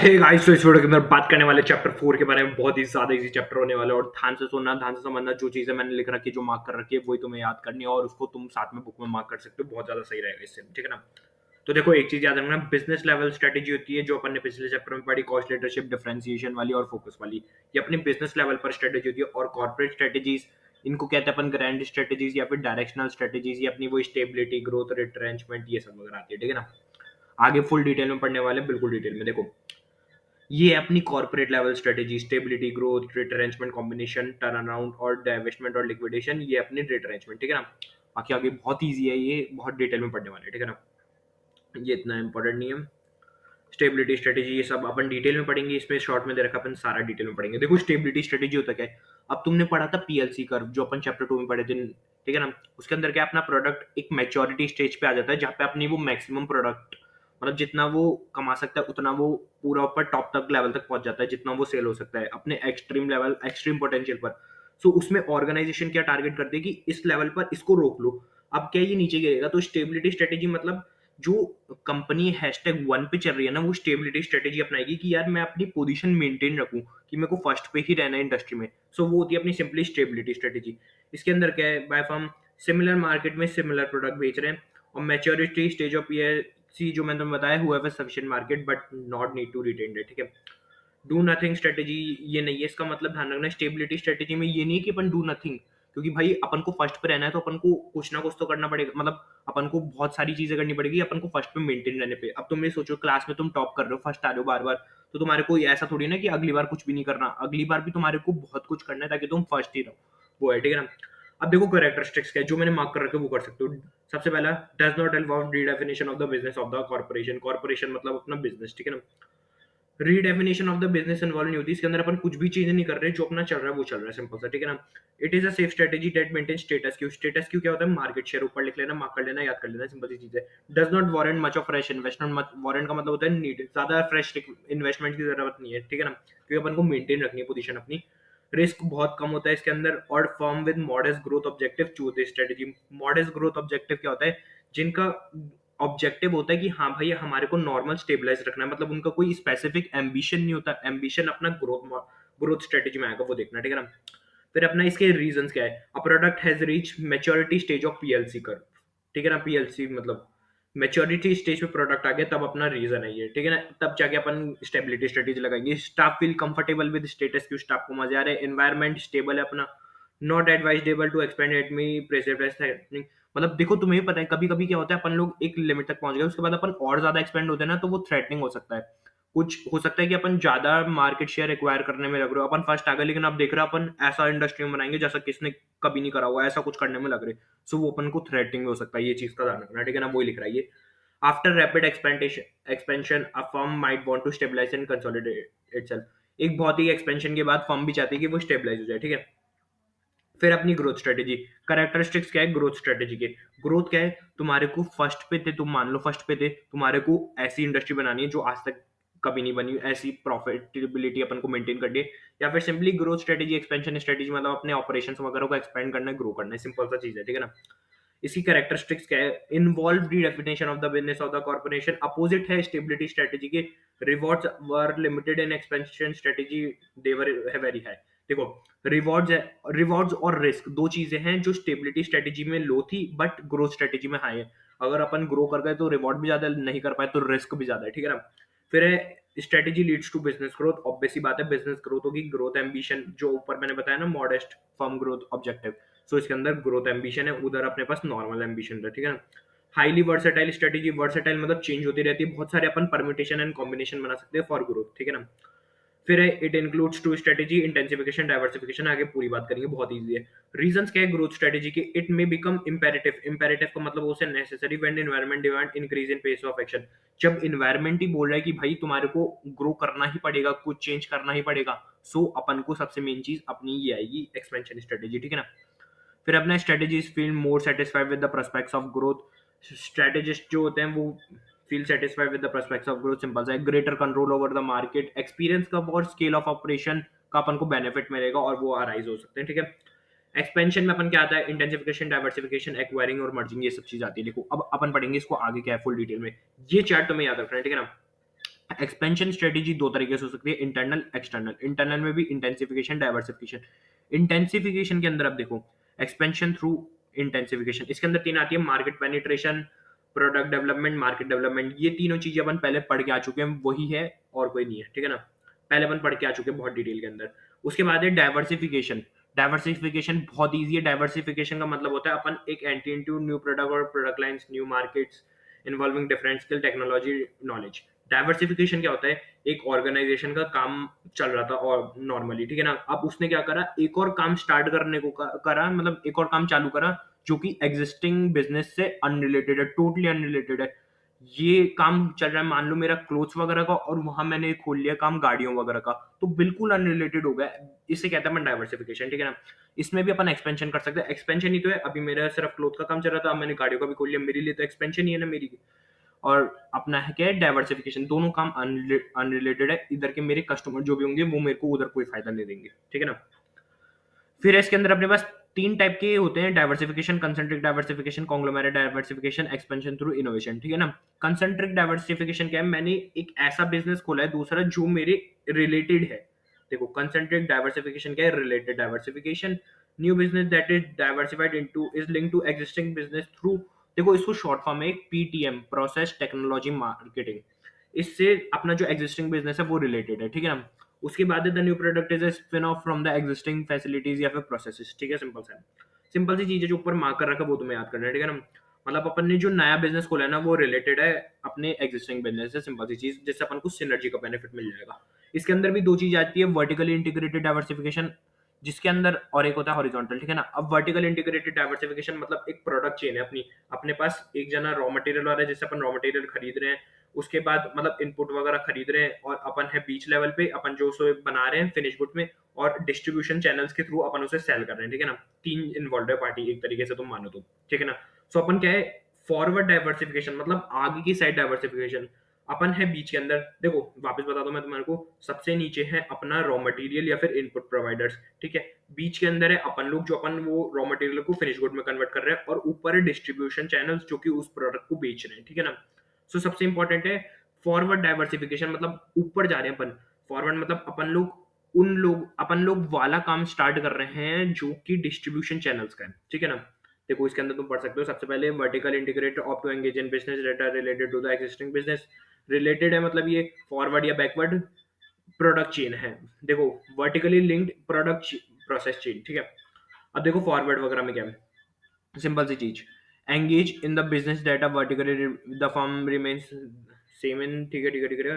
Hey guys, तो इस video के अंदर बात करने वाले चैप्टर 4 के बारे में। बहुत ही ज्यादा इजी चैप्टर होने वाला है और ध्यान से सुनना, ध्यान से समझना। जो चीजें मैंने लिख रखी है, जो मार्क कर रखी है, वही तुम्हें याद करनी है और उसको तुम साथ में बुक में मार्क कर सकते हो। बहुत ज्यादा सही रहेगा इससे, ठीक है ना। तो देखो, एक चीज याद रखना, बिजनेस लेवल स्ट्रेटेजी होती है जो अपन ने पिछले चैप्टर में पढ़ी, कॉस्ट लीडरशिप, डिफरेंशिएशन वाली और फोकस वाली। ये अपनी बिजनेस लेवल पर स्ट्रेटेजी होती है। और कॉर्पोरेट स्ट्रेटेजीज, इनको कहते हैं अपन ग्रैंड स्ट्रेटेजीज या फिर डायरेक्शनल स्ट्रेटेजीज। ये अपनी वो स्टेबिलिटी, ग्रोथ, रिट्रेंचमेंट, ये सब वगैरह आती है, ठीक है ना। आगे फुल डिटेल में पढ़ने वाले, बिल्कुल डिटेल में। देखो, ये है अपनी corporate level strategy, stability, growth, retrenchment, combination, turn around और डाइवेस्टमेंट और लिक्विडेशन। ये अपनी रिट्रेंचमेंट, ठीक है ना। बाकी आगे बहुत ईजी है, ये बहुत डिटेल में पढ़ने वाले हैं, ठीक है ना। ये इतना इंपॉर्टेंट नहीं है। स्टेबिलिटी स्ट्रेटेजी ये सब अपन डिटेल में पढ़ेंगे, इसमें शॉर्ट में दे रखा, अपन सारा डिटेल में पढ़ेंगे। देखो, स्टेबिलिटी स्ट्रेटेजी होता क्या है। अब तुमने पढ़ा था पीएलसी कर्व, जो अपन चैप्टर 2 में पढ़े थे, ठीक है ना। उसके अंदर क्या, अपना प्रोडक्ट एक मैच्योरिटी स्टेज पे आ जाता है, जहाँ पे अपनी वो मैक्सिमम प्रोडक्ट, मतलब जितना वो कमा सकता है उतना वो पूरा ऊपर टॉप तक लेवल तक पहुंच जाता है, जितना वो सेल हो सकता है अपने एक्सट्रीम लेवल, एक्सट्रीम पोटेंशियल पर। सो उसमें ऑर्गेनाइजेशन क्या टारगेट करते हैं कि इस लेवल पर इसको रोक लो। अब क्या ये नीचे गिरेगा, तो स्टेबिलिटी स्ट्रेटेजी मतलब जो कंपनी हैशटैग 1 पे चल रही है ना, वो स्टेबिलिटी स्ट्रेटेजी अपनाएगी कि यार मैं अपनी पोजीशन मेंटेन रखूं, कि मेरे को फर्स्ट पे ही रहना है इंडस्ट्री में। सो वो होती है अपनी सिंपली स्टेबिलिटी स्ट्रेटेजी। इसके अंदर क्या है, बाय फॉर्म सिमिलर मार्केट में सिमिलर प्रोडक्ट बेच रहे हैं। और मैच्योरिटी स्टेज ऑफ पीएलसी, जो मैंने तुम्हें बताया, however sufficient market but not need to retain it, ठीक है। डू नथिंग स्ट्रेटेजी ये नहीं है, इसका मतलब ध्यान रखना, स्टेबिलिटी स्ट्रेटेजी में ये नहीं है कि अपन डू नथिंग। क्योंकि भाई अपन को फर्स्ट पे रहना है, तो अपन को कुछ ना कुछ तो करना पड़ेगा, मतलब अपन को बहुत सारी चीजें करनी पड़ेगी अपन को फर्स्ट पे मेंटेन रहने पे। अब तुम ये सोचो, क्लास में तुम टॉप कर रहे हो, फर्स्ट आ रहे हो बार बार, तो तुम्हारे को ऐसा थोड़ी ना कि अगली बार कुछ भी नहीं करना, अगली बार भी तुम्हारे को बहुत कुछ करना है ताकि तुम फर्स्ट ही रहो। वो है, ठीक है ना। अब देखो, कैरेक्टरिस्टिक्स क्या है, जो मैंने मार्क कर रखे वो कर सकते हो। सबसे पहला, does not involve redefinition of the business of the corporation. Corporation मतलब अपना बिजनेस, ठीक है ना। Redefinition of the business involve नहीं होती, इसके अंदर अपन कुछ भी चीज नहीं कर रहे, जो अपना चल रहा है वो चल रहा है, सिंपल सा, ठीक है ना। It is a safe strategy that maintain status Q. Status Q क्या होता है, मार्केट शेयर, ऊपर लिख लेना, मार्क कर लेना, याद कर लेना, सिंपल सी चीज है। Does not warrant much of fresh investment. Warrant का मतलब होता है नीड, ज्यादा फ्रेश इन्वेस्टमेंट की जरूरत नहीं है, ठीक है ना, क्योंकि अपन को मेंटेन रखनी है पोजीशन अपनी। रिस्क बहुत कम होता है इसके अंदर। और firm with modest growth objective choose this strategy. Modest growth objective क्या होता है, जिनका ऑब्जेक्टिव होता है कि हाँ भाई हमारे को नॉर्मल स्टेबलाइज रखना है, मतलब उनका कोई स्पेसिफिक एम्बिशन नहीं होता। एम्बिशन अपना ग्रोथ स्ट्रेटेजी में आएगा, वो देखना, ठीक है ना। फिर अपना इसके रीजंस क्या है, a product has reach maturity stage of PLC कर, ठीक है ना। पीएलसी मतलब मैच्योरिटी स्टेज पे प्रोडक्ट आ गया, तब अपना रीजन है ये, ठीक है ना। तब जाके अपन स्टेबिलिटी स्ट्रेटेजी लगाएंगे। Staff feel comfortable with status quo, staff को मजा आ रहा है। एनवायरमेंट स्टेबल है अपना। Not advisable to expand at me president. मतलब देखो, तुम्हें भी पता है कभी कभी क्या होता है, अपन लोग एक लिमिट तक पहुंच गए, उसके बाद अपन और ज्यादा एक्सपेंड होते हैं ना, तो वो थ्रेटनिंग हो सकता है। कुछ हो सकता है कि अपन ज्यादा मार्केट शेयर एक्वायर करने में लग रहे हो, अपन फर्स्ट आ गए, लेकिन अब देख रहे हो अपन ऐसा इंडस्ट्री में बनाएंगे जैसा किसने कभी नहीं करा हुआ, ऐसा कुछ करने में लग रहे। सो वो अपन को थ्रेटनिंग हो सकता है, ये चीज का ध्यान रखना, ठीक है ना। वही लिख रहा है ये। After rapid expansion a firm might want to stabilise and consolidate itself. एक बहुत ही एक्सपेंशन के बाद फर्म भी चाहती है कि वो स्टेबलाइज हो जाए, ठीक है। फिर अपनी ग्रोथ स्ट्रेटेजी, कैरेक्टरिस्टिक्स क्या है ग्रोथ स्ट्रेटेजी के। ग्रोथ क्या है, तुम्हारे को फर्स्ट पे थे, तुम मान लो फर्स्ट पे थे, तुम्हारे को ऐसी इंडस्ट्री बनानी है जो आज तक कभी नहीं बनी, ऐसी प्रॉफिटेबिलिटी अपन को मेंटेन करनी है। या फिर simply growth strategy, expansion strategy मतलब अपने ऑपरेशन वगैरह को एक्सपेंड करना है, ग्रो करना है, सिंपल सा चीज है, ठीक है ना। इसकी कैरेक्टरिस्टिक्स क्या है, involve redefinition of the business of the corporation, opposite है स्टेबिलिटी स्ट्रेटेजी के। Rewards were limited in expansion strategy, they were very high. देखो, रिवॉर्ड्स है, रिवॉर्ड्स और रिस्क दो चीजें हैं जो स्टेबिलिटी स्ट्रेटेजी में लो थी बट ग्रोथ स्ट्रेटेजी में हाई है। अगर अपन ग्रो कर गए तो रिवॉर्ड भी ज्यादा, नहीं कर पाए तो रिस्क भी ज्यादा है, ठीक है ना। फिर है strategy leads to business growth, obvious सी बात है, बिजनेस ग्रोथ होगी। ग्रोथ एम्बिशन, जो ऊपर मैंने बताया ना, modest firm growth objective. So इसके अंदर ग्रोथ एम्बिशन है, उधर अपने पास नॉर्मल एम्बिशन है, ठीक है ना। हाईली वर्सेटाइल स्ट्रेटेजी, वर्सेटाइल मतलब चेंज होती रहती है, बहुत सारे अपन परम्यूटेशन एंड कॉम्बिनेशन बना सकते हैं फॉर ग्रोथ, ठीक है ना। फिर है it includes to strategy, intensification, diversification, आगे पूरी बात करेंगे, बहुत ईजी है। रीजंस क्या है ग्रोथ स्ट्रेटेजी के, it may become imperative. Imperative का मतलब उसे necessary when environment demand increase in pace of action. जब इन्वायरमेंट ही बोल रहा है कि भाई तुम्हारे को ग्रो करना ही पड़ेगा, कुछ चेंज करना ही पड़ेगा, सो अपन को सबसे मेन चीज अपनी ये आएगी, एक्सपेंशन स्ट्रेटेजी, ठीक है ना। फिर अपना strategies feel more satisfied with the prospects of growth. Strategist जो होते हैं वो feel satisfied with the prospects of growth, simple सा है। Greater control over the market, experience का और स्केल ऑफ ऑपरेशन का अपन को बेनिफिट मिलेगा और वो अराइज हो सकते हैं, ठीक है। एक्सपेंशन में अपन क्या आता है, इंटेंसिफिकेशन, डाइवर्सिफिकेशन, एक्वायरिंग और मर्जिंग, ये सब चीज आती है। देखो अब अपन पढ़ेंगे इसको आगे क्या है फुल डिटेल में। ये चार्ट तुम्हें याद रखना है, ठीक है ना। एक्सपेंशन स्ट्रेटेजी दो तरीके से हो सकती है, इंटरनल एक्सटर्नल। इंटरनल में भी इंटेंसिफिकेशन, डाइवर्सिफिकेशन। इंटेंसिफिकेशन के अंदर अब देखो, एक्सपेंशन थ्रू इंटेंसिफिकेशन, इसके अंदर तीन आती है, market penetration, product development, market development. ये तीनों चीजें अपन पहले पढ़ के आ चुके हैं, वही है और कोई नहीं है, ठीक है ना। पहले अपन पढ़ के आ चुके हैं बहुत डिटेल के अंदर। उसके बाद है डाइवर्सिफिकेशन। डाइवर्सिफिकेशन बहुत ईजी है। डाइवर्सिफिकेशन का मतलब होता है अपन एक एंट्री इनटू न्यू प्रोडक्ट और product lines, new markets involving different skill, technology, knowledge. Diversification क्या होता है, एक ऑर्गेनाइजेशन का काम चल रहा था और नॉर्मली, ठीक है ना, अब उसने क्या करा, एक और काम स्टार्ट करने को करा, मतलब एक और काम चालू करा जो कि एग्जिस्टिंग बिजनेस से अनरिलेटेड है, टोटली अनरिलेटेड है। ये काम चल रहा है, मान लो मेरा क्लोथ्स वगैरह का, और वहां मैंने खोल लिया काम गाड़ियों वगैरह का, तो बिल्कुल अनरिलेटेड हो गया। इसे कहते हैं डाइवर्सिफिकेशन, ठीक है ना। इसमें भी अपन एक्सपेंशन कर सकते हैं। एक्सपेंशन ही तो है, अभी मेरा सिर्फ क्लोथ का काम चल रहा था, अब मैंने गाड़ियों का भी खोल लिया, मेरे लिए तो एक्सपेंशन ही है ना मेरी। और अपना है क्या है, डाइवर्सिफिकेशन। दोनों काम अनरिलेटेड है, इधर के मेरे कस्टमर जो भी होंगे वो मेरे को उधर कोई फायदा नहीं देंगे, ठीक है ना। फिर इसके अंदर अपने पास तीन टाइप के होते हैं diversification: concentric diversification, conglomerate diversification, expansion through innovation, ठीक है ना। कंसेंट्रिक डाइवर्सिफिकेशन क्या है, मैंने एक ऐसा बिजनेस खोला है दूसरा जो मेरे रिलेटेड है। देखो कंसेंट्रिक डाइवर्सिफिकेशन क्या है, related diversification. New business that is diversified into is linked to existing business through, देखो इसको शॉर्ट फॉर्म में एक पीटीएम, प्रोसेस टेक्नोलॉजी मार्केटिंग। इससे अपना जो एग्जिस्टिंग बिजनेस है वो रिलेटेड है, ठीक है ना। उसके बाद the new product is spin off from the existing facilities या फिर प्रोसेसेस, ठीक है। सिंपल सी चीजें जो ऊपर मार्क कर रखा है वो तुम्हें याद करना है, ठीक है ना। मतलब अपन ने जो नया बिजनेस खोला है ना वो रिलेटेड है अपने एग्जिस्टिंग बिजनेस से, सिंपल सी चीज, जिससे अपन को सिनर्जी का बेनिफिट मिल जाएगा। इसके अंदर भी दो चीज आती है, वर्टिकली इंटीग्रेटेड डाइवर्सिफिकेशन, जिसके अंदर, और एक होता है हॉरिजॉन्टल, ठीक है ना। अब वर्टिकल इंटीग्रेटेड डाइवर्सिफिकेशन मतलब एक प्रोडक्ट चेन है अपनी, अपने पास एक जना रॉ मटेरियल वाला है, जैसे अपन रॉ मटेरियल खरीद रहे हैं, उसके बाद मतलब इनपुट वगैरह खरीद रहे हैं, और अपन है बीच लेवल पे, अपन जो उसे बना रहे हैं फिनिश गुड में, और डिस्ट्रीब्यूशन चैनल्स के थ्रू अपन उसे सेल कर रहे हैं, ठीक है ना। तीन इन्वॉल्व है पार्टी एक तरीके से तुम मानो तो, ठीक है ना। सो अपन क्या है, फॉरवर्ड डाइवर्सिफिकेशन मतलब आगे की साइड डाइवर्सिफिकेशन। अपन है बीच के अंदर, देखो वापस बता दो मैं तुम्हारे को, सबसे नीचे है अपना रॉ मटेरियल या फिर इनपुट प्रोवाइडर्स, ठीक है। बीच के अंदर है अपन लोग, जो अपन वो रॉ मटेरियल को फिनिश गुड में कन्वर्ट कर रहे हैं, और ऊपर है डिस्ट्रीब्यूशन चैनल्स जो कि उस प्रोडक्ट को बेच रहे हैं, ठीक है ना। सो सबसे इंपॉर्टेंट है फॉरवर्ड डाइवर्सिफिकेशन, मतलब ऊपर जा रहे हैं अपन। फॉरवर्ड मतलब अपन लोग वाला काम स्टार्ट कर रहे हैं जो कि डिस्ट्रीब्यूशन चैनल्स का है, ठीक है ना। देखो इसके अंदर तुम पढ़ सकते हो, सबसे पहले vertical integrated opt to engage in business data related to the existing business. Related है मतलब ये फॉरवर्ड या बैकवर्ड प्रोडक्ट चेन है। देखो vertically linked product process chain, ठीक है। अब देखो फॉरवर्ड वगैरह में क्या है, सिंपल सी चीज, engage in the business data vertically, the firm remains same in, ठीक है ठीक है ठीक है।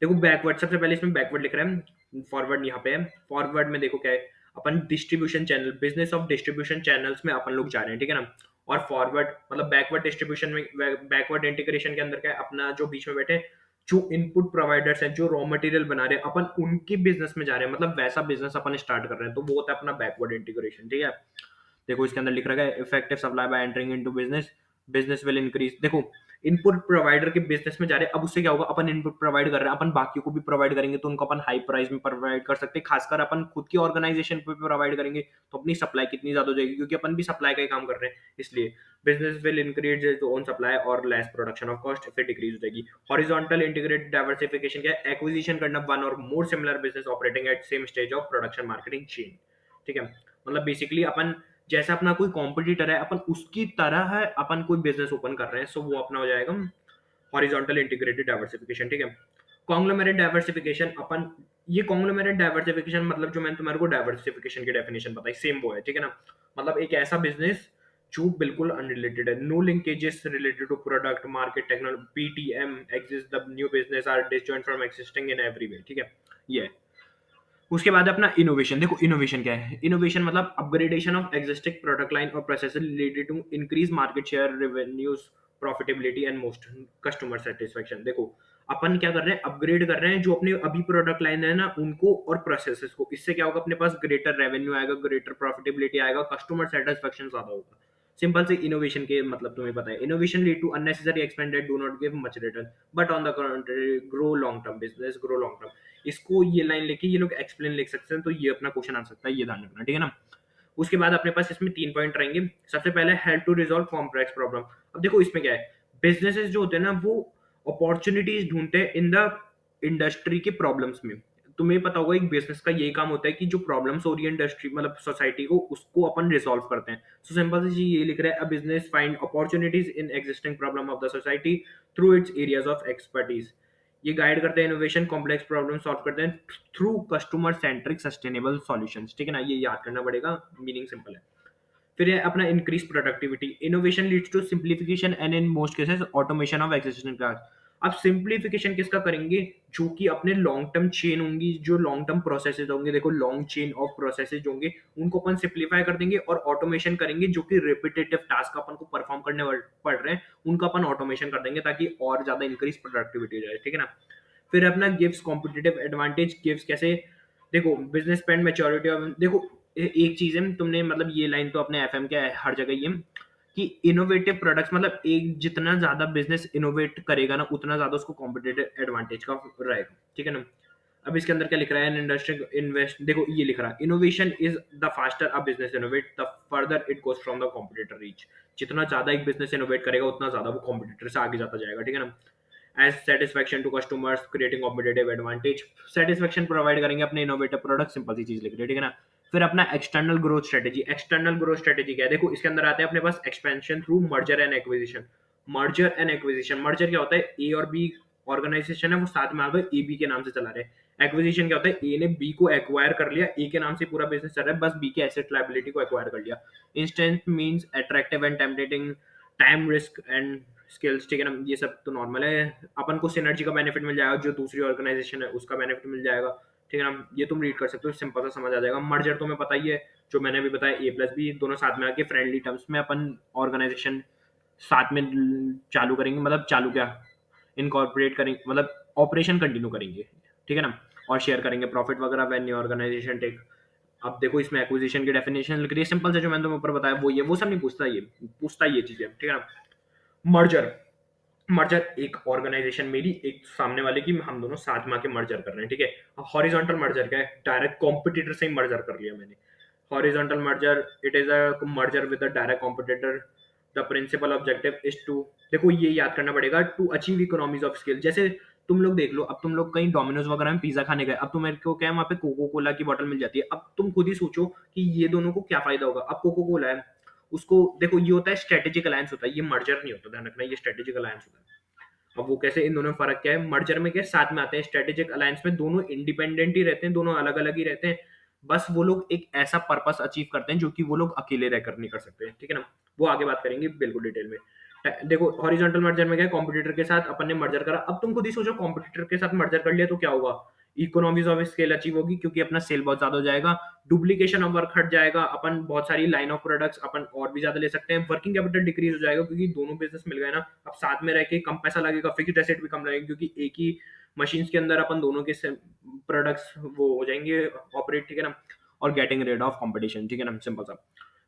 देखो बैकवर्ड, सबसे पहले इसमें बैकवर्ड लिख रहा है, फॉरवर्ड यहाँ पे है। फॉरवर्ड में देखो क्या है, अपन distribution channel, business of distribution channels में अपन लोग जा रहे हैं, ठीक है ना। और फॉरवर्ड मतलब बैकवर्ड डिस्ट्रीब्यूशन में, बैकवर्ड इंटीग्रेशन के अंदर क्या है, अपना जो बीच में बैठे जो इनपुट प्रोवाइडर्स हैं, जो रॉ मटेरियल बना रहे हैं, अपन उनके बिजनेस में जा रहे हैं, मतलब वैसा बिजनेस अपन स्टार्ट कर रहे हैं, तो वो होता है अपना बैकवर्ड इंटीग्रेशन, ठीक है। देखो इसके अंदर लिख रखा है effective supply bye entering into business, business will increase. देखो इनपुट प्रोवाइडर के बिजनेस में जा रहे हैं, अब उससे क्या होगा, अपन इनपुट प्रोवाइड कर रहे हैं, अपन बाकियों को भी प्रोवाइड करेंगे, तो उनको अपन हाई प्राइस में प्रोवाइड कर सकते हैं। खासकर अपन खुद की ऑर्गेनाइजेशन पे प्रोवाइड करेंगे तो अपनी सप्लाई कितनी ज्यादा हो जाएगी, क्योंकि अपन भी सप्लाई का ही काम कर रहे हैं, इसलिए business will increase own supply और लेस प्रोडक्शन ऑफ कॉस्ट, फिर डिक्रीज हो जाएगी। हॉरिजॉन्टल इंटीग्रेटेड डाइवर्सिफिकेशन क्या है, एक्विजिशन करना वन और more similar business operating eight same stage of production marketing chain, ठीक है। मतलब बेसिकली अपन जैसा अपना कोई कॉम्पिटिटर है, अपन उसकी तरह है अपन कोई बिजनेस ओपन कर रहे हैं, सो वो अपना हो जाएगा हॉरिजॉन्टल इंटीग्रेटेड डाइवर्सिफिकेशन, ठीक है। कॉन्ग्लोमेरेट डाइवर्सिफिकेशन, अपन ये कॉन्ग्लोमेरेट डाइवर्सिफिकेशन मतलब जो मैंने तुम्हारे को डाइवर्सिफिकेशन की डेफिनेशन बताई सेम वो है, ठीक है ना। मतलब एक ऐसा बिजनेस जो बिल्कुल अनरिलेटेड है, no linkages related to product market technology, PTM exist, the new business are disjoint from existing in every way, ठीक है। ये है। उसके बाद अपना इनोवेशन, देखो इनोवेशन क्या है, इनोवेशन मतलब upgradation of existing product line और process related to increase market share, revenues, profitability and most customer satisfaction. देखो अपन क्या कर रहे हैं, अपग्रेड कर रहे हैं जो अपने अभी प्रोडक्ट लाइन है ना उनको और प्रोसेसेस को, इससे क्या होगा, अपने पास ग्रेटर रेवेन्यू आएगा, ग्रेटर प्रॉफिटेबिलिटी आएगा, कस्टमर सेटिस्फेक्शन ज्यादा होगा। सिंपल से इनोवेशन के मतलब तुम्हें पता है, innovation lead to unnecessary expended do not give much return but on the country grow long term, business grow long term. इसको ये लाइन लेके ये लोग एक्सप्लेन लिख सकते हैं, तो ये अपना क्वेश्चन आ सकता है, ये ध्यान रखना, ठीक है ना। उसके बाद अपने पास इसमें तीन पॉइंट रहेंगे। सबसे पहले help to resolve complex problem. अब देखो इसमें क्या है, बिजनेसेस जो होते हैं ना वो अपॉर्चुनिटीज ढूंढते हैं इन द इंडस्ट्री के प्रॉब्लम्स में। तुम्हें पता होगा एक बिजनेस का यही काम होता है कि जो प्रॉब्लम्स हो रही है इंडस्ट्री मतलब सोसाइटी को, उसको अपन रिसॉल्व करते हैं। सो सिंपल सी चीज ये लिख रहा है, a business find opportunities in existing problem of the society through it's areas of expertise. ये गाइड करते हैं इनोवेशन, कॉम्प्लेक्स प्रॉब्लम सॉल्व करते हैं through customer centric sustainable solutions. ठीक है ना, ये याद करना पड़ेगा, मीनिंग सिंपल है। फिर है अपना increase productivity, innovation leads to simplification and in most cases automation of existing task. अब सिंप्लीफिकेशन किसका करेंगे, जो कि अपने लॉन्ग टर्म चेन होंगी, जो लॉन्ग टर्म प्रोसेसेस होंगे, देखो लॉन्ग चेन ऑफ प्रोसेसेस होंगे, उनको अपन सिंप्लीफाई कर देंगे और ऑटोमेशन करेंगे। जो कि रिपीटेटिव टास्क अपन को परफॉर्म करने पड़ रहे हैं, उनका अपन ऑटोमेशन कर देंगे ताकि और ज्यादा इंक्रीज प्रोडक्टिविटी हो जाए। ठीक है ना। फिर अपना गिव्स कॉम्पिटिटिव एडवांटेज, गिव्स कैसे, देखो बिजनेस स्पेंड मैच्योरिटी ऑफ, देखो एक चीज है, तुमने मतलब ये लाइन तो अपने एफएम के हर जगह ही है कि इनोवेटिव प्रोडक्ट्स, मतलब एक जितना ज्यादा बिजनेस इनोवेट करेगा ना, उतना ज्यादा उसको कॉम्पिटिटिव एडवांटेज का रहेगा। ठीक है ना। अब इसके अंदर क्या लिख रहा है, इंडस्ट्री इन्वेस्ट, देखो ये लिख रहा है, innovation is the faster a business innovate the further it goes from the competitor reach. जितना ज्यादा एक बिजनेस इनोवेट करेगा, उतना ज्यादा वो कॉम्पिटिटर से आगे जाता जाएगा। ठीक है ना। As satisfaction to customers creating competitive advantage, satisfaction provide करेंगे अपने इनोवेटिव प्रोडक्ट, सिंपल सी चीज लिख रही है। ठीक है ना। फिर अपना external growth strategy, external growth strategy क्या है, देखो इसके अंदर आते हैं अपने पास expansion through merger and acquisition. Merger and acquisition, merger क्या होता है, ए और बी ऑर्गेनाइजेशन है वो साथ में आ गए, ए बी के नाम से चला रहे हैं। एक्विजिशन क्या होता है, ए ने बी को एक्वायर कर लिया, ए के नाम से पूरा बिजनेस चल रहा है, बस बी के एसेट लायबिलिटी को एक्वायर कर लिया। Instant means attractive and tempting, time risk and skills. ठीक है ना, ये सब तो नॉर्मल है। अपन को सिनर्जी का बेनिफिट मिल जाएगा, जो दूसरी ऑर्गेनाइजेशन है उसका बेनिफिट मिल जाएगा। ठीक है ना, ये तुम रीड कर सकते हो, सिंपल सा समझ आ जाएगा। मर्जर तुम्हें पता ही है, जो मैंने भी बताया, ए प्लस बी दोनों साथ में आके फ्रेंडली टर्म्स में अपन ऑर्गेनाइजेशन साथ में चालू करेंगे, मतलब चालू क्या, इनकॉर्पोरेट करेंगे, मतलब ऑपरेशन कंटिन्यू करेंगे। ठीक है ना। और शेयर करेंगे प्रॉफिट वगैरह व्हेन न्यू ऑर्गेनाइजेशन टेक। अब देखो इसमें एक्विजिशन की डेफिनेशन लिख रही है, सिंपल से जो मैंने तुम्हें ऊपर बताया वो ये, वो सब नहीं पूछता, ये पूछता ये चीजें। ठीक है ना। मर्जर, मर्जर एक ऑर्गेनाइजेशन मेरी एक सामने वाले की, हम दोनों साथ में आके मर्जर कर रहे हैं। ठीक है। अब हॉरिजॉन्टल मर्जर क्या है, डायरेक्ट कॉम्पिटिटर से ही मर्जर कर लिया मैंने। Horizontal merger, it is a merger with a direct competitor. The principal objective is to, देखो ये याद करना पड़ेगा, to achieve economies of scale. जैसे तुम लोग देख लो, अब तुम लोग कहीं डोमिनोज वगैरह में पिज्जा खाने गए, अब तुम्हें को क्या है, वहां पे कोको कोला की बोतल मिल जाती है। अब तुम खुद ही सोचो कि ये दोनों को क्या फायदा होगा। अब कोको कोला है, उसको देखो ये होता है स्ट्रेटेजिक अलायंस होता है, ये मर्जर नहीं होता, ध्यान रखना, ये स्ट्रेटेजिक अलायंस होता है। अब वो कैसे, इन दोनों में फर्क क्या है, मर्जर में क्या है, साथ में आते हैं, स्ट्रेटेजिक अलायंस में दोनों इंडिपेंडेंट ही रहते हैं, दोनों अलग अलग ही रहते हैं। बस वो लोग एक ऐसा पर्पस अचीव करते हैं जो कि वो लोग अकेले रहकर नहीं कर सकते। ठीक है ना। वो आगे बात करेंगे बिल्कुल डिटेल में। देखो हॉरिजॉन्टल मर्जर में क्या है, कॉम्पिटिटर के साथ अपन ने मर्जर करा। अब तुम खुद ही सोचो, कॉम्पिटिटर के साथ मर्जर कर लिया तो क्या होगा, इकोनॉमीज ऑफ स्केल अचीव होगी, क्योंकि अपना सेल बहुत ज्यादा हो जाएगा, डुप्लीकेशन ऑफ वर्क हट जाएगा, अपन बहुत सारी लाइन ऑफ प्रोडक्ट्स अपन और भी ज्यादा ले सकते हैं, वर्किंग कैपिटल डिक्रीज हो जाएगा, क्योंकि दोनों बिजनेस मिल गए ना, अब साथ में रह के कम पैसा लगेगा, फिक्स्ड एसेट भी कम लगेगा, क्योंकि एक ही मशीन्स के अंदर अपन दोनों के प्रोडक्ट्स वो हो जाएंगे ऑपरेट। ठीक है ना। और गेटिंग रेड ऑफ कंपटीशन। ठीक है ना, सिंपल सा।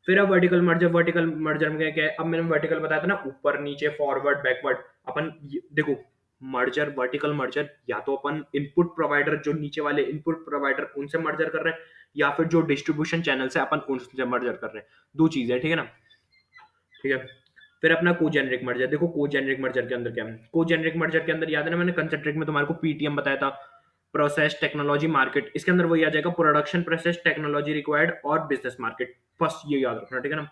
फिर अब वर्टिकल मर्जर, वर्टिकल मर्जर में क्या है, अब मैंने वर्टिकल बताया था ना, ऊपर नीचे फॉरवर्ड बैकवर्ड। अपन देखो मर्जर, वर्टिकल मर्जर, या तो अपन इनपुट प्रोवाइडर, जो नीचे वाले इनपुट प्रोवाइडर उनसे मर्जर कर रहे हैं, या फिर जो डिस्ट्रीब्यूशन चैनल से अपन उनसे मर्जर कर रहे हैं, दो चीजें। ठीक है ना। ठीक है। फिर अपना को जेनरिक मर्जर, देखो को जेनरिक मर्जर के अंदर क्या है, को जेनरिक मर्जर के अंदर याद है ना, मैंने कंसेंट्रेट में तुम्हारे को पीटीएम बताया था, प्रोसेस टेक्नोलॉजी मार्केट। इसके अंदर वही आ जाएगा, प्रोडक्शन प्रोसेस टेक्नोलॉजी रिक्वायर्ड और बिजनेस मार्केट। बस ये याद रखना। ठीक है ना।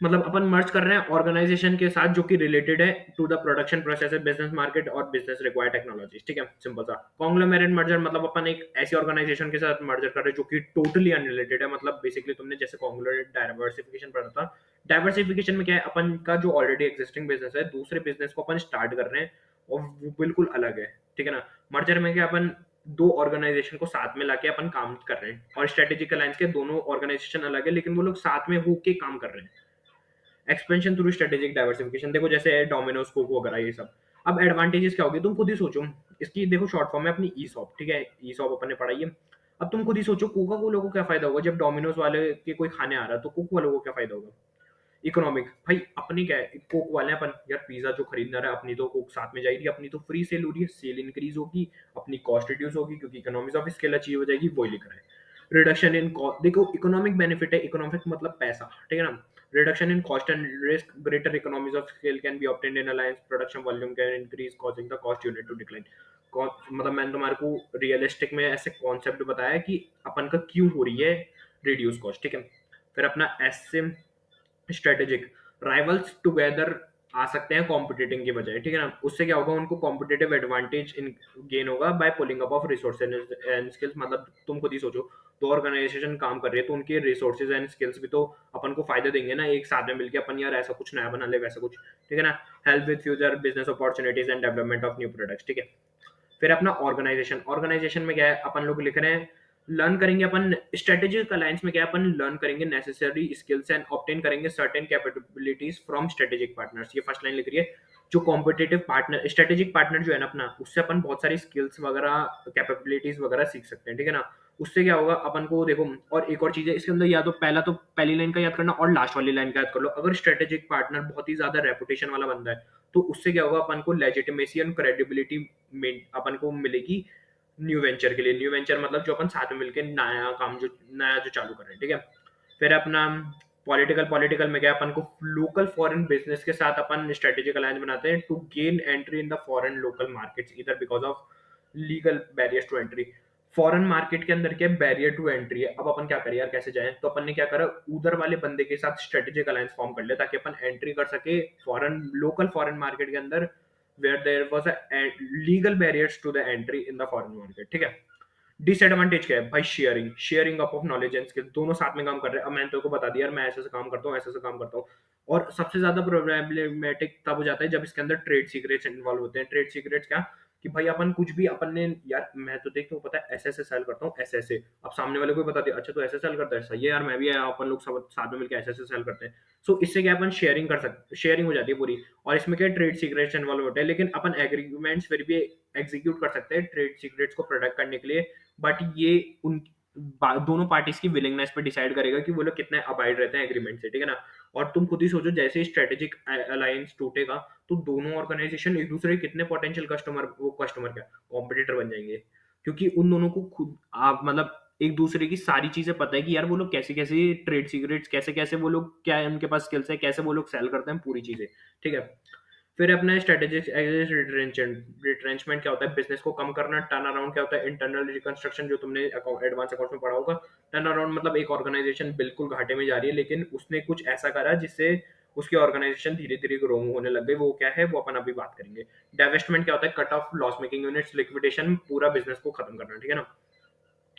मतलब अपन मर्ज कर रहे हैं ऑर्गेनाइजेशन के साथ जो कि रिलेटेड है to the production process, business market और बिजनेस रिक्वायर्ड टेक्नोलॉजी। ठीक है, सिंपल सा। कॉन्ग्लोमेरेट मर्जर, मतलब अपन एक ऐसी ऑर्गेनाइजेशन के साथ मर्जर कर रहे हैं जो कि टोटली अनरिलेटेड है। मतलब बेसिकली तुमने जैसे कॉन्ग्लोमेरेट डाइवर्सिफिकेशन पढ़ा था, डाइवर्सिफिकेशन में क्या है, अपन का जो ऑलरेडी एक्जिस्टिंग बिजनेस है, दूसरे बिजनेस को अपन स्टार्ट कर रहे हैं और वो बिल्कुल अलग है। ठीक है ना। मर्जर में क्या, अपन दो ऑर्गेनाइजेशन को साथ में लाके अपन काम कर रहे हैं, और स्ट्रेटेजिक अलायंस के दोनों ऑर्गेनाइजेशन अलग है, लेकिन वो लोग साथ में होके काम कर रहे हैं। एक्सपेंशन थ्रू स्ट्रेटेजिक डाइवर्सिफिकेशन, देखो जैसे डोमिनोज, कोको वगैरह ये सब। अब एडवांटेजेस क्या होगी, तुम खुद ही सोचो। इसकी देखो शॉर्ट फॉर्म है अपनी ईसॉप। ठीक है, ईसॉप अपन ने पढ़ाई है। अब तुम खुद ही सोचो, कोका कोला को क्या फायदा होगा जब डोमिनोज वाले के कोई खाने आ रहा है, तो कोको वालों को क्या फायदा होगा। इकोनॉमिक, भाई अपनी क्या है, कोक वाले हैं अपन, यार पिज्जा जो खरीदना रहा है, अपनी तो कोक साथ में जाएगी, अपनी तो फ्री सेल हो रही है, सेल इंक्रीज होगी, अपनी कॉस्ट रिड्यूस होगी, क्योंकि इकोनॉमिक्स ऑफ स्केल अचीव हो जाएगी, वही लिख रहा है। रिडक्शन इन कॉस्ट, देखो इकोनॉमिक बेनिफिट है, इकोनॉमिक मतलब पैसा। ठीक है ना। Reduction in cost and risk, greater economies of scale can be obtained in alliance, production volume can increase, causing the cost unit to decline. मतलब मैंने तुम्हारे को रियलिस्टिक में ऐसे कॉन्सेप्ट बताया कि अपन का क्यों हो रही है रिड्यूस कॉस्ट, ठीक है। फिर अपना एस स्ट्रेटेजिक, राइवल्स टुगेदर आ सकते हैं कॉम्पिटिटिंग की बजाय, ठीक है ना। उससे क्या होगा, उनको कॉम्पिटिटिव एडवांटेज इन गेन होगा by pulling up of resources and skills. मतलब तुम खुद ही सोचो, तो ऑर्गेनाइजेशन काम कर रही है तो उनके रिसोर्सेज एंड स्किल्स भी तो अपन को फायदे देंगे ना, एक साथ में मिलकर अपन यार ऐसा कुछ नया बना ले वैसा कुछ, ठीक है ना। Help with future business opportunities and development of new products, ठीक है। फिर अपना ऑर्गेनाइजेशन, ऑर्गेनाइजेशन में क्या है, अपन लोग लिख रहे हैं लर्न करेंगे अपन स्ट्रेटेजिक अलायंस में क्या है, अपन लर्न करेंगे नेसेसरी स्किल्स एंड ऑब्टेन करेंगे certain capabilities from strategic partners. ये फर्स्ट लाइन लिख रही है, जो कॉम्पिटिटिव पार्टनर स्ट्रेटेजिक पार्टनर जो है ना अपना, उससे अपन बहुत सारी स्किल्स वगैरह कैपेबिलिटीज वगैरह सीख सकते हैं, ठीक है ना। उससे क्या होगा अपन को, देखो और एक और चीज है इसके अंदर, या तो पहला तो पहली लाइन का याद करना और लास्ट वाली लाइन का याद कर लो। अगर स्ट्रेटेजिक पार्टनर बहुत ही ज्यादा रेपुटेशन वाला बंदा है तो उससे क्या होगा, अपन को लेजिटिमेसी एंड क्रेडिबिलिटी में अपन को मिलेगी न्यू वेंचर के लिए। न्यू वेंचर मतलब जो अपन साथ में मिलकर नया काम जो नया जो चालू कर रहे हैं, ठीक है। फिर अपना पॉलिटिकल, पॉलिटिकल में क्या है, अपन को लोकल फॉरेन बिजनेस के साथ अपन स्ट्रेटेजिक अलायंस बनाते हैं to gain entry in the foreign local markets इधर because of legal barriers to entry. Foreign market के अंदर क्या बैरियर टू एंट्री है, अब अपन क्या करें यार, कैसे जाएं, तो अपन ने क्या करा, उधर वाले बंदे के साथ स्ट्रेटेजिक अलायंस फॉर्म कर लिया ताकि अपन एंट्री कर सके फॉरेन लोकल फॉरेन मार्केट के अंदर where there was a legal barriers to the entry in the foreign market, ठीक है। डिसएडवांटेज क्या है भाई, sharing, sharing up of knowledge and skill, दोनों साथ में काम कर रहे हैं। अब मैंने तेरे को बता दिया यार मैं ऐसे से काम करता हूँ, ऐसे से काम करता हूँ। और सबसे ज्यादा प्रॉब्लमेटिक तब हो जाता है जब इसके अंदर ट्रेड सीक्रेट्स इन्वॉल्व होते हैं। ट्रेड सीक्रेट्स क्या, कि भाई अपन कुछ भी अपन ने, यार मैं तो देख, तो पता है ऐसे ऐसे सेल करता हूँ ऐसे ऐसे, अब सामने वाले को भी बता दिया अच्छा तो ऐसे सेल करता है, सही है यार मैं भी अपन लोग सब साथ में मिलकर ऐसे ऐसे सेल करते हैं। सो इससे क्या अपन शेयरिंग कर सकते, शेयरिंग हो जाती है पूरी। और इसमें क्या ट्रेड सीक्रेट्स इन्वॉल्व होते हैं, लेकिन अपन एग्रीमेंट्स फिर भी एग्जीक्यूट कर सकते हैं ट्रेड सीक्रेट्स को प्रोटेक्ट करने के लिए। बट ये उन दोनों पार्टीज की विलिंगनेस पे डिसाइड करेगा कि वो लोग कितने अबाइड रहते हैं एग्रीमेंट से, ठीक है ना। और तुम खुद ही सोचो, जैसे ही स्ट्रेटेजिक अलायंस टूटेगा तो दोनों ऑर्गेनाइजेशन एक दूसरे के कितने पोटेंशियल कस्टमर, वो कस्टमर क्या कॉम्पिटिटर बन जाएंगे, क्योंकि उन दोनों को खुद आप मतलब एक दूसरे की सारी चीजें पता है कि यार वो लोग कैसे कैसे ट्रेड सीक्रेट्स, कैसे कैसे वो लोग, क्या है उनके पास स्किल्स है, कैसे वो लोग सेल करते हैं पूरी चीजें, ठीक है। फिर अपना स्ट्रेटेजिक रिट्रेंचमेंट क्या होता है, बिजनेस को कम करना। टर्न अराउंड क्या होता है, इंटरनल रिकंस्ट्रक्शन, जो तुमने एडवांस अकाउंट्स में पढ़ा होगा। टर्न अराउंड मतलब एक ऑर्गेनाइजेशन बिल्कुल घाटे में जा रही है लेकिन उसने कुछ ऐसा करा जिससे उसकी ऑर्गेनाइजेशन धीरे धीरे ग्रो होने लग गई, वो क्या है वो अपन अभी बात करेंगे। डाइवेस्टमेंट क्या होता है, cut off loss making units, liquidation, पूरा बिजनेस को खत्म करना, ठीक है ना।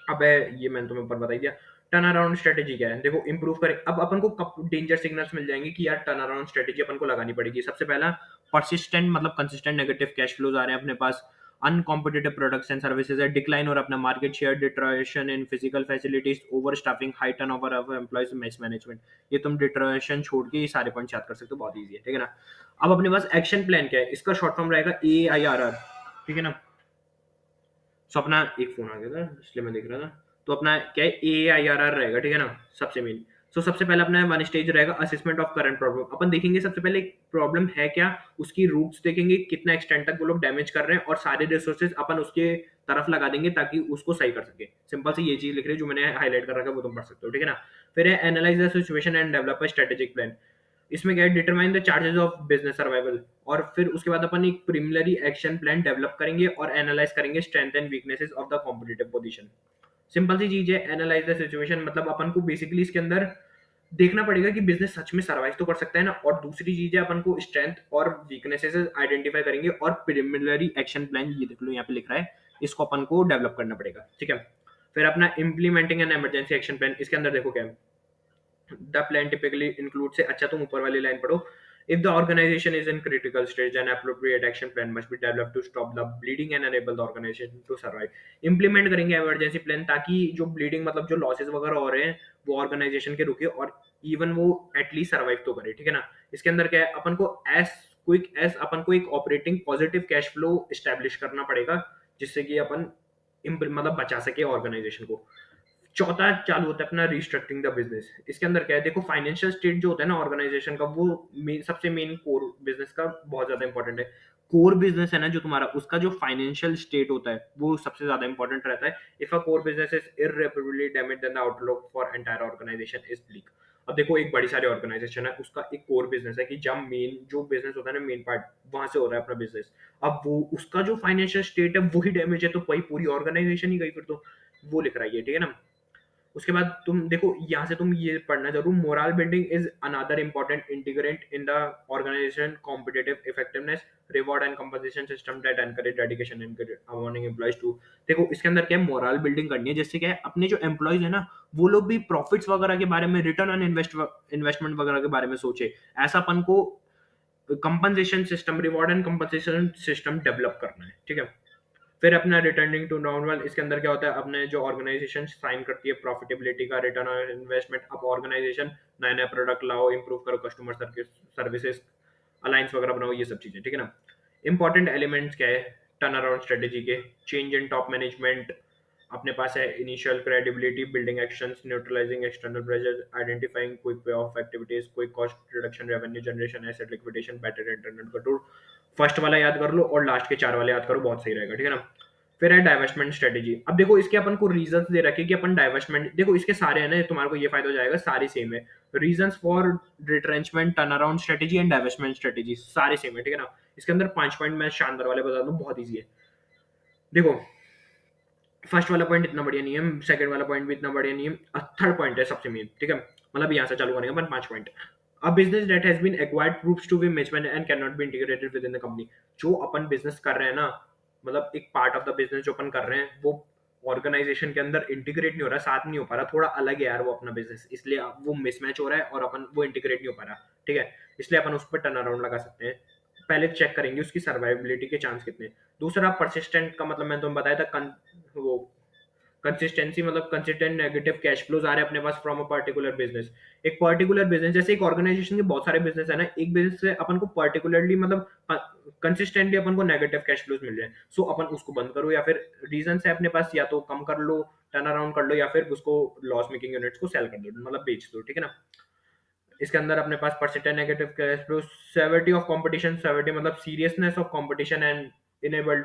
अब ये मैंने तुम्हें ऊपर बता दिया। टर्न अराउंड स्ट्रेटेजी क्या है, देखो इंप्रूव करें। अब अपन को कब डेंजर सिग्नल्स मिल जाएंगे कि यार टर्न अराउंड स्ट्रेटेजी अपन को लगानी पड़ेगी। सबसे पहला, परसिस्टेंट मतलब कंसिस्टेंट नेगेटिव कैश फ्लोज आ रहे हैं अपने पास, अनकॉम्पिटिटिव प्रोडक्ट्स एंड सर्विसेज है, डिक्लाइन और अपना market share, deterioration in physical facilities, overstaffing, high turnover of employees, mismanagement. ये तुम डिट्रोएशन छोड़ के ये सारे पॉइंट याद कर सकते हो, बहुत ईजी है, ठीक है ना। अब अपने पास एक्शन प्लान क्या है, इसका शॉर्ट फॉर्म रहेगा AIRR, ठीक है ना। सो अपना एक फोन आ गया था इसलिए मैं देख रहा था। तो अपना क्या है, AIRR रहेगा, ठीक है ना, सबसे मेन। सो सबसे पहले अपना वन स्टेज रहेगा असेसमेंट ऑफ करंट प्रॉब्लम। अपन देखेंगे सबसे पहले प्रॉब्लम है क्या, उसकी रूट्स देखेंगे, कितना एक्सटेंड तक वो लोग डैमेज कर रहे हैं, और सारे रिसोर्सेज अपन उसके तरफ लगा देंगे ताकि उसको सही कर सके। सिंपल सी ये चीज लिख रही है जो मैंने हाईलाइट कर रखा है, वो तुम पढ़ सकते हो, ठीक है ना। फिर है analyse the situation and develop a strategic plan. इसमें क्या है, determine the charges of business survival. और फिर उसके बाद अपन एक प्रिलिमिनरी एक्शन प्लान डेवलप करेंगे और एनालाइज करेंगे strength and weaknesses of the competitive position. Simple सी चीज है, एनालाइज द सिचुएशन मतलब अपन को बेसिकली इसके अंदर देखना पड़ेगा कि बिजनेस सच में सर्वाइव तो कर सकता है ना। और दूसरी चीज है, अपन को स्ट्रेंथ और वीकनेसेस आइडेंटिफाई करेंगे और प्रिलिमिनरी एक्शन प्लान, ये देख लो यहाँ पे लिख रहा है, इसको अपन को डेवलप करना पड़ेगा, ठीक है। फिर अपना implementing an emergency action plan, इसके अंदर देखो क्या है, द प्लान टिपिकली इंक्लूड से, अच्छा तुम ऊपर वाली लाइन पढ़ो। If the organization is in critical stage, an appropriate action plan must be developed to stop the bleeding and enable the organization to survive. Implement करेंगे emergency plan ताकि जो bleeding मतलब जो losses वगैरह हो रहे हैं वो organization के रुके और even वो at least survive तो करे, ठीक है ना। इसके अंदर क्या है, अपन को as quick as अपन को एक operating positive cash flow establish करना पड़ेगा जिससे कि अपन मतलब बचा सके ऑर्गेनाइजेशन को। चौथा चालू होता है अपना रिस्ट्रक्चरिंग द बिजनेस। इसके अंदर क्या है, देखो फाइनेंशियल स्टेट जो होता है ना ऑर्गेनाइजेशन का, वो सबसे मेन कोर बिजनेस का बहुत ज्यादा इंपॉर्टेंट है। कोर बिजनेस है ना जो तुम्हारा, उसका जो फाइनेंशियल स्टेट होता है वो सबसे ज्यादा इंपॉर्टेंट रहता है। If a core business is irreparably damage then the outlook for entire organisation is bleak. अब देखो एक बड़ी सारी ऑर्गेनाइजेशन है, उसका एक कोर बिजनेस है कि जब मेन जो बिजनेस होता है ना, मेन पार्ट वहां से हो रहा है अपना बिजनेस, अब वो उसका जो फाइनेंशियल स्टेट है वही डैमेज है, तो भाई पूरी ऑर्गेनाइजेशन ही गई फिर तो। वो लिख रहा है ये, ठीक है ना। उसके बाद तुम देखो यहाँ से तुम ये पढ़ना जरूर, moral building is another important integrant in the organisation competitive effectiveness reward and compensation system that encourage dedication among employees to. देखो इसके अंदर क्या है, मोरल बिल्डिंग करनी है, जिससे क्या है अपने जो एम्प्लॉइज है ना, वो लोग भी प्रॉफिट्स वगैरह के बारे में, रिटर्न ऑन इन्वेस्टमेंट वगैरह के बारे में सोचे। ऐसा अपन को compensation system, reward and compensation system develop करना है, ठीक है। फिर अपना रिटर्निंग टू नॉर्मल, इसके अंदर क्या होता है, अपने जो ऑर्गेनाइजेशन साइन करती है प्रॉफिटेबिलिटी का, रिटर्न ऑन इन्वेस्टमेंट। अब ऑर्गेनाइजेशन नए नए प्रोडक्ट लाओ, इंप्रूव करो कस्टमर सर्विसेज, अलायंस वगैरह बनाओ, ये सब चीजें, ठीक है ना। इंपॉर्टेंट एलिमेंट्स क्या है टर्न अराउंड स्ट्रेटेजी के, चेंज इन टॉप मैनेजमेंट अपने पास है, initial credibility, building actions, neutralising external pressure, identifying quick pay off activities, quick cost reduction, revenue generation, asset liquidation, better internet control. First वाला याद कर लो और लास्ट के चार वाले याद करो, बहुत सही रहेगा, ठीक है ना। फिर है डाइवेस्टमेंट स्ट्रेटेजी। अब देखो इसके अपन को रीजंस दे रखे कि अपन डाइवेस्टमेंट, देखो इसके सारे है ना, तुम्हारे को ये फायदा हो जाएगा, सारी सेम है। Reasons for retrenchment, turn around strategy and divestment strategy सारे सेम है, ठीक है ना। इसके अंदर 5 पॉइंट मैं शानदार वाले बता दूं, बहुत ईजी है। देखो फर्स्ट वाला पॉइंट इतना बढ़िया नहीं है, सेकंड वाला पॉइंट भी इतना बढ़िया नहीं है, थर्ड पॉइंट है सबसे मेन, ठीक है। मतलब यहाँ से चालू करेंगे अपन 5 point. A business that has been acquired proves to be mismanaged and cannot be integrated within the company। जो अपन बिजनेस कर रहे हैं ना, मतलब एक पार्ट ऑफ द बिजनेस जो अपन कर रहे हैं, वो ऑर्गेनाइजेशन के अंदर इंटीग्रेट नहीं हो रहा, साथ नहीं हो पा रहा, थोड़ा अलग है यार वो अपना बिजनेस, इसलिए वो मिसमैच हो रहा है और अपन वो इंटीग्रेट नहीं हो पा रहा, ठीक है। इसलिए अपन उस पर टर्न अराउंड लगा सकते हैं। पहले चेक करेंगे उसकी सर्वाइबिलिटी के चांस कितने। दूसरा परसिस्टेंट का मतलब मैंने तुम्हें बताया था, वो कंसिस्टेंसी, मतलब कंसिस्टेंट नेगेटिव कैश फ्लोज आ रहे हैं अपने पास फ्रॉम अ पर्टिकुलर बिजनेस। एक पर्टिकुलर बिजनेस, जैसे एक ऑर्गेनाइजेशन के बहुत सारे बिजनेस है ना, एक बिजनेस से अपन को पर्टिकुलरली मतलब कंसिस्टेंटली अपन को नेगेटिव कैश फ्लोज मिल रहे हैं, सो अपन उसको बंद करो, या फिर रीजन है अपने पास, या तो कम कर लो, टर्न अराउंड कर लो, या फिर उसको लॉस मेकिंग यूनिट्स को सेल कर दो, मतलब बेच दो, ठीक है ना। इसके अंदर अपने पास percentage negative cash flow, severity of competition, severity मतलब seriousness of competition and enabled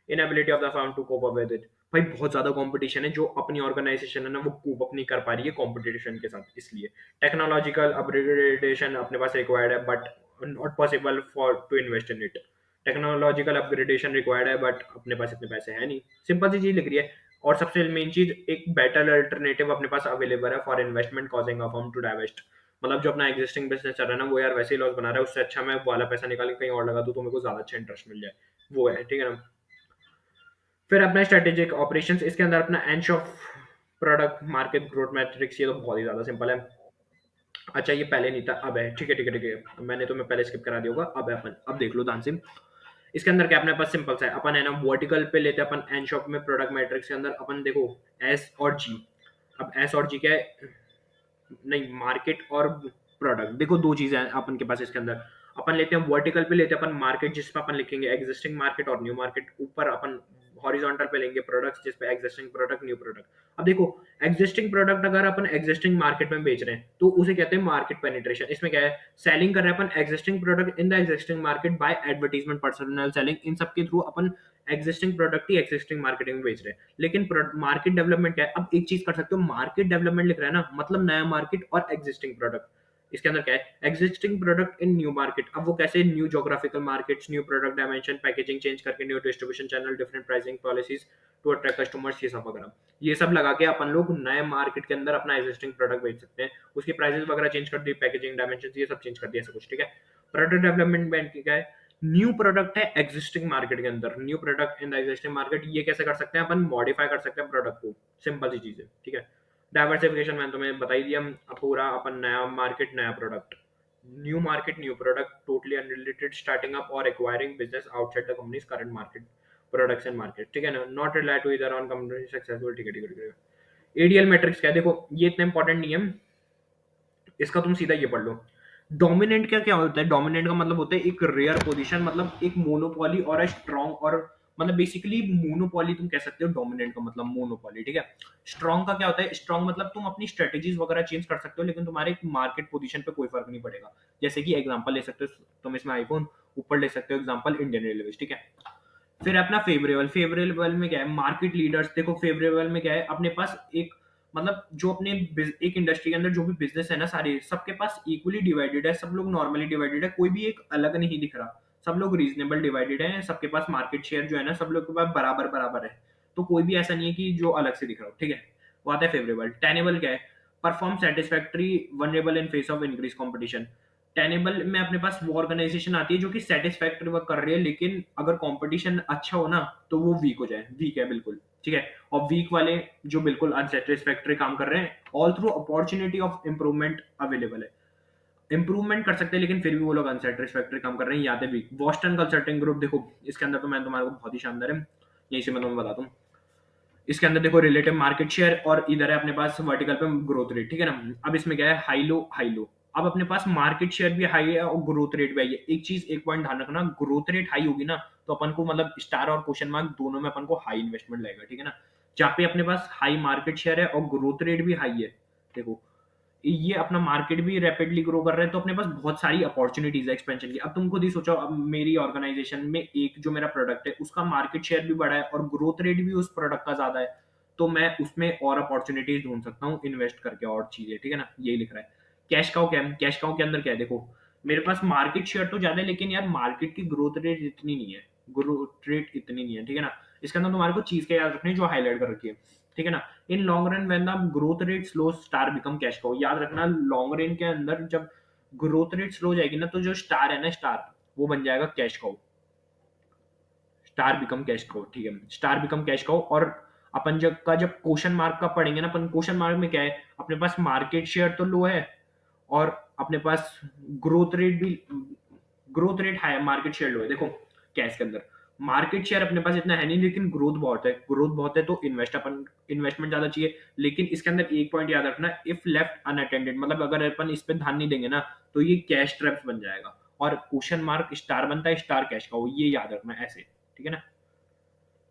inability of the firm to cope up with it. भाई बहुत ज्यादा कंपटीशन है, जो अपनी ऑर्गेनाइजेशन है ना वो कोप अप नहीं कर पा रही है कंपटीशन के साथ, इसलिए टेक्नोलॉजिकल अपग्रेडेशन अपने पास रिक्वायर्ड है, but not possible for to invest in it. Technological upgradation required है, बट अपने पास इतने पैसे है नहीं, सिंपल सी चीज लिख रही है। और सबसे मेन चीज, एक बेटर अल्टरनेटिव अपने पास अवेलेबल है for investment causing a firm to divest. मतलब जो अपना एग्जिस्टिंग बिजनेस चल रहा है ना, वो यार वैसे ही लॉस बना रहा है, उससे अच्छा मैं वो वाला पैसा निकाल के कहीं और लगा दूं तो मेरे को ज्यादा अच्छा इंटरेस्ट मिल जाए, वो है, ठीक है ना। फिर अपना स्ट्रेटेजिक ऑपरेशंस, इसके अंदर अपना Ansoff product market growth matrix, ये तो बहुत ही ज्यादा सिंपल है। अच्छा ये पहले नहीं था, अब है, ठीक है ठीक है ठीक है, मैंने तुम्हें पहले स्किप करा दिया होगा, अब है अपन, अब देख लो ध्यान से। इसके अंदर क्या अपने पास सिंपल सा है, अपन है ना वर्टिकल पे लेते हैं अपन एन शॉप में, प्रोडक्ट मैट्रिक्स के अंदर अपन देखो एस और जी। अब एस और जी क्या है, नहीं मार्केट और प्रोडक्ट, देखो दो चीजें हैं अपन के पास इसके अंदर। अपन लेते हैं वर्टिकल पे लेते हैं अपन मार्केट, जिसपे अपन लिखेंगे एग्जिस्टिंग मार्केट और न्यू मार्केट। ऊपर अपन हॉरिजॉन्टल पे लेंगे प्रोडक्ट्स, जिसपे एग्जिस्टिंग प्रोडक्ट न्यू प्रोडक्ट। अब देखो एग्जिस्टिंग प्रोडक्ट अगर अपन एग्जिस्टिंग मार्केट में बेच रहे हैं तो उसे कहते हैं मार्केट पेनिट्रेशन। इसमें क्या है, सेलिंग कर रहे हैं अपन existing product in the existing market by advertisement, personal selling, इन सब के थ्रू अपन एग्जिस्टिंग प्रोडक्ट ही एग्जिस्टिंग मार्केटिंग में बेच रहे हैं। लेकिन मार्केट डेवलपमेंट क्या है, अब एक चीज कर सकते हो, मार्केट डेवलपमेंट लिख रहा है ना, मतलब नया मार्केट और एग्जिस्टिंग प्रोडक्ट। इसके अंदर क्या है, existing product in new market. अब वो कैसे, new geographical markets, new product dimension, packaging change करके, new distribution channel, different pricing policies to attract customers, ये सब वगैरह। ये सब लगा के अपन लोग नए मार्केट के अंदर अपना एग्जिस्टिंग प्रोडक्ट बेच सकते हैं, उसकी प्राइसेस वगैरह चेंज कर दी, पैकेजिंग डायमेंशन ये सब चेंज कर दिया, ऐसा कुछ, ठीक है। प्रोडक्ट डेवलपमेंट बैंक क्या है, न्यू प्रोडक्ट है एग्जिस्टिंग मार्केट के अंदर, new product in the existing market, ये कैसे कर सकते हैं अपन, मॉडिफाई कर सकते हैं प्रोडक्ट को, सिंपल सी चीज है, ठीक है। डाइवर्सिफिकेशन मैंने तुम्हें बता ही दिया, अब पूरा अपन नया मार्केट नया product, new market new product, totally unrelated, starting up और acquiring business outside the company's current market products and market, ठीक है ना, नॉट रिलाई टू इधर ऑन कंपनी सक्सेसफुल, ठीक है ठीक है ठीक है। एडीएल मैट्रिक्स क्या है, देखो ये इतना इंपॉर्टेंट नहीं है, इसका तुम सीधा ये पढ़ लो। डोमिनेंट क्या क्या होता है, डोमिनेंट का मतलब होता है एक रेयर पोजीशन, मतलब एक मोनोपोली और एक स्ट्रॉन्ग, और मतलब बेसिकली मोनोपोली तुम कह सकते हो, डोमिनेंट का मतलब मोनोपोली, ठीक है। स्ट्रॉन्ग का क्या होता है, स्ट्रॉन्ग मतलब तुम अपनी स्ट्रेटेजीज वगैरह चेंज कर सकते हो, लेकिन तुम्हारे मार्केट पोजीशन पे कोई फर्क नहीं पड़ेगा। जैसे कि एग्जांपल ले सकते हो तुम इसमें आईफोन, ऊपर ले सकते हो एग्जांपल इंडियन रेलवे, ठीक है। फिर अपना फेवरेबल, फेवरेबल में क्या है, मार्केट लीडर्स, देखो फेवरेबल में क्या है, अपने पास एक मतलब जो अपने एक इंडस्ट्री के अंदर जो भी बिजनेस है ना, सारे सबके पास इक्वली डिवाइडेड है, सब लोग नॉर्मली डिवाइडेड है, कोई भी एक अलग नहीं दिख रहा, सब लोग रीजनेबल डिवाइडेड है, सबके पास मार्केट शेयर जो है ना सब लोग के पास बराबर बराबर है। तो कोई भी ऐसा नहीं है कि जो अलग से दिख रहा हो, ठीक है। वो आता है फेवरेबल। टेनेबल क्या है? Perform satisfactory vulnerable in face of increase competition. Tenable में अपने पास वो ऑर्गेनाइजेशन आती है जो कि सेटिस्फैक्टरी वर्क कर रही है, लेकिन अगर कंपटीशन अच्छा हो ना तो वो वीक हो जाए, वीक है बिल्कुल, ठीक है। और वीक वाले जो बिल्कुल अनसेटिस्फैक्टरी काम कर रहे हैं, all through opportunity of improvement available है। इंप्रूवमेंट कर सकते हैं लेकिन फिर भी वो लोग अनसेटिस्फैक्टरी काम कर रहे हैं, याद है वीक। बॉस्टन कंसल्टिंग ग्रुप देखो, इसके अंदर तो मैं तुम्हारे को बहुत ही शानदार है, यहीं से मैं तुम्हें बताता हूँ। इसके अंदर देखो रिलेटिव मार्केट शेयर और इधर है अपने पास वर्टिकल पे ग्रोथ रेट, ठीक है ना। अब इसमें क्या है, हाई लो हाई लो। अब अपने पास मार्केट शेयर भी हाई है और ग्रोथ रेट भी हाई है। एक चीज, एक पॉइंट ध्यान रखना, ग्रोथ रेट हाई होगी ना तो अपन को मतलब स्टार और क्वेश्चन मार्क दोनों में अपन को हाई इन्वेस्टमेंट लगेगा, ठीक है ना। जहाँ पे अपने पास हाई मार्केट शेयर है और ग्रोथ रेट भी हाई है, देखो ये अपना मार्केट भी रैपिडली ग्रो कर रहा है, तो अपने पास बहुत सारी अपॉर्चुनिटीज है एक्सपेंशन की। अब तुम खुद ही सोचो, अब मेरी ऑर्गेनाइजेशन में एक जो मेरा प्रोडक्ट है उसका मार्केट शेयर भी बड़ा है और ग्रोथ रेट भी उस प्रोडक्ट का ज्यादा है, तो मैं उसमें और अपॉर्चुनिटीज ढूंढ सकता हूँ इन्वेस्ट करके और चीजें, ठीक है ना। यही लिख रहा है। कैश काउ क्या है? कैश काउ के अंदर क्या है, देखो मेरे पास मार्केट शेयर तो ज्यादा है लेकिन यार मार्केट की ग्रोथ रेट इतनी नहीं है, ग्रोथ रेट इतनी नहीं है, ठीक है ना। इसके अंदर तुम्हारे को चीज क्या याद रखनी है जो हाईलाइट कर रखी है, ठीक है ना। In long run when the growth rate slow star become cash cow. याद रखना लॉन्ग रन के अंदर जब ग्रोथ रेट स्लो हो जाएगी ना तो जो स्टार है ना, स्टार वो बन जाएगा cash cow. Star become cash cow, ठीक है, स्टार बिकम कैश काउ। और अपन जब क्वेश्चन मार्क का पढ़ेंगे ना, अपन क्वेश्चन मार्क में क्या है, अपने पास मार्केट शेयर तो लो है और अपने पास ग्रोथ रेट भी, ग्रोथ रेट हाई है, मार्केट शेयर लो है। देखो कैश के अंदर मार्केट शेयर अपने पास इतना है नहीं लेकिन ग्रोथ बहुत है, ग्रोथ बहुत है तो इन्वेस्टमेंट ज्यादा चाहिए। लेकिन इसके अंदर एक पॉइंट याद रखना, इफ लेफ्ट अनअटेंडेड, मतलब अगर अपन इस पे ध्यान नहीं देंगे ना तो ये कैश ट्रैप्स बन जाएगा और क्वेश्चन मार्क स्टार बनता है, स्टार कैश का हो, ये याद रखना ऐसे, ठीक है ना।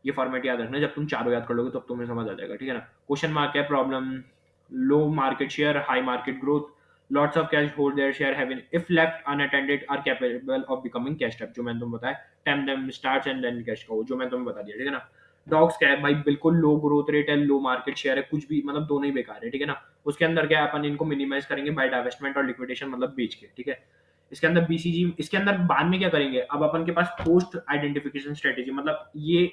ये फॉर्मेट याद रखना, जब तुम चारों याद कर लोगे तब तुम्हें समझ आ जाएगा, ठीक है ना। क्वेश्चन मार्क है problem, low market share, high market growth, lots of cash hold their share having if left unattended are capable of becoming cash trap, जो मैंने तुम्हें बताया। Tame them starts and then cash का, जो मैंने तुम्हें बता दिया, ठीक है ना। डॉग्स क्या है भाई, बिल्कुल लो ग्रोथ रेट है, लो मार्केट शेयर है, कुछ भी मतलब दोनों ही बेकार है, ठीक है ना। उसके अंदर क्या है, अपन इनको मिनिमाइज करेंगे बाय डाइवेस्टमेंट और लिक्विडेशन, मतलब बेच के, ठीक है। इसके अंदर बीसीजी, इसके अंदर बाद में क्या करेंगे, अब अपन के पास पोस्ट आइडेंटिफिकेशन स्ट्रेटेजी, मतलब ये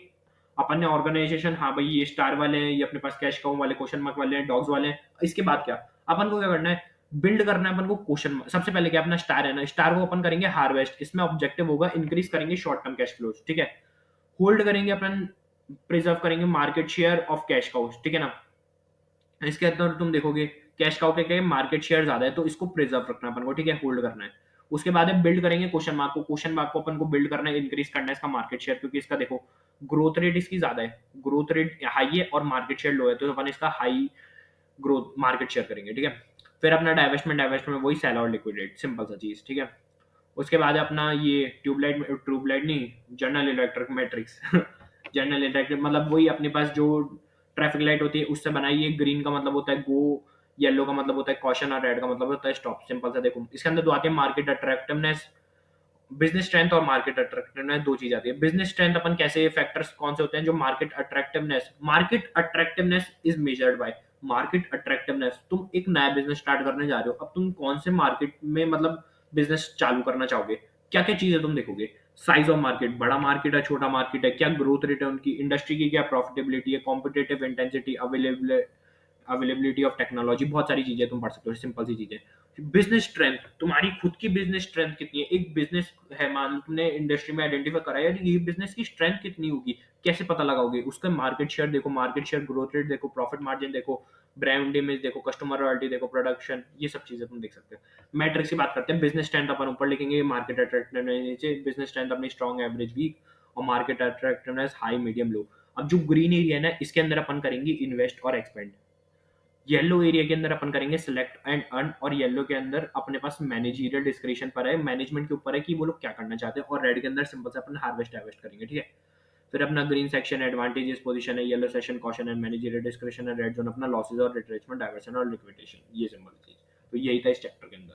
अपन ने ऑर्गेनाइजेशन, हाँ भाई ये स्टार वाले हैं, ये अपने पास कैश काउ वाले, क्वेश्चन मार्क वाले हैं, डॉग्स वाले हैं। इसके बाद क्या अपन को क्या करना है, बिल्ड करना है अपन को क्वेश्चन। सबसे पहले क्या, अपना स्टार है ना, स्टार को अपन करेंगे हार्वेस्ट, इसमें ऑब्जेक्टिव होगा इंक्रीज करेंगे शॉर्ट टर्म कैश फ्लोज, ठीक है। होल्ड करेंगे अपन, प्रिजर्व करेंगे market share of cash cows, ठीक है ना। इसके अंदर तुम देखोगे कैश काउ के मार्केट शेयर ज्यादा है तो इसको प्रिजर्व रखना है अपन को, ठीक है, होल्ड करना है। उसके बाद है बिल्ड करेंगे क्वेश्चन मार्क को, क्वेश्चन मार्क को अपन को बिल्ड करना है, इंक्रीज करना है इसका मार्केट शेयर, क्योंकि इसका देखो ग्रोथ रेट इसकी ज्यादा है, ग्रोथ रेट हाई है और मार्केट शेयर लो है, तो अपन इसका हाई ग्रोथ मार्केट शेयर करेंगे, ठीक है। फिर अपना डाइवेस्टमेंट, डाइवेस्टमेंट वही सेल और लिक्विडेट, सिंपल सा चीज, ठीक है। उसके बाद है अपना ये ट्यूबलाइट नहीं, journal electric matrix journal electric मतलब वही अपने पास जो ट्रैफिक लाइट होती है उससे बनाई है, ग्रीन का मतलब होता है गो, येलो का मतलब होता है कॉशन और रेड का मतलब होता है स्टॉप, सिंपल सा। देखो इसके अंदर दो आते हैं, मार्केट अट्रैक्टिवनेस, बिजनेस स्ट्रेंथ और मार्केट अट्रैक्टिवनेस, दो चीज आती है। बिजनेस स्ट्रेंथ अपन कैसे, फैक्टर्स कौन से होते हैं, जो market attractiveness is measured by market attractiveness. तुम एक नया बिजनेस स्टार्ट करने जा रहे हो, अब तुम कौन से मार्केट में मतलब बिजनेस चालू करना चाहोगे, क्या क्या चीजें तुम देखोगे, साइज ऑफ मार्केट, बड़ा मार्केट है छोटा मार्केट है, क्या ग्रोथ रेट है उनकी, इंडस्ट्री की क्या प्रॉफिटेबिलिटी है, competitive intensity, availability of technology, बहुत सारी चीजें तुम पढ़ सकते हो, सिंपल सी चीजें। बिजनेस स्ट्रेंथ, तुम्हारी खुद की बिजनेस स्ट्रेंथ कितनी है, एक बिजनेस है मान लो तुमने इंडस्ट्री में आइडेंटिफाई करा है, ये बिजनेस की स्ट्रेंथ कितनी होगी, कैसे पता लगाओगे, उसका मार्केट शेयर देखो, मार्केट शेयर, ग्रोथ रेट देखो, प्रॉफिट मार्जिन देखो, ब्रांड इमेज देखो, कस्टमर रॉयल्टी देखो, प्रोडक्शन, ये सब चीजें तुम देख सकते हो। मैट्रिक्स की बात करते हैं, बिजनेस स्ट्रेंथ अपन ऊपर लिखेंगे, मार्केट अट्रैक्टिवनेस नीचे, बिजनेस स्ट्रेंथ अपनी स्ट्रॉन्ग, एवरेज, वीक, और मार्केट अट्रैक्टिवनेस हाई, मीडियम, लो। अब जो ग्रीन एरिया है ना इसके अंदर अपन करेंगे इन्वेस्ट और एक्सपेंड, येलो एरिया के अंदर अपन करेंगे सिलेक्ट एंड अर्न, और येलो के अंदर अपने पास मैनेजरियल डिस्क्रिप्शन पर है, मैनेजमेंट के ऊपर है कि वो लोग क्या करना चाहते हैं, और रेड के अंदर सिंपल से अपन हार्वेस्ट डाइवेस्ट करेंगे, ठीक है। फिर अपना ग्रीन सेक्शन एडवांटेजेस पोजीशन है, yellow section caution and managerial description है, रेड जोन अपना लॉसेस और रिट्रेसमेंट, डाइवर्सन और लिक्विडेशन, ये सिंपल चीज। तो यही था इस चैप्टर के अंदर।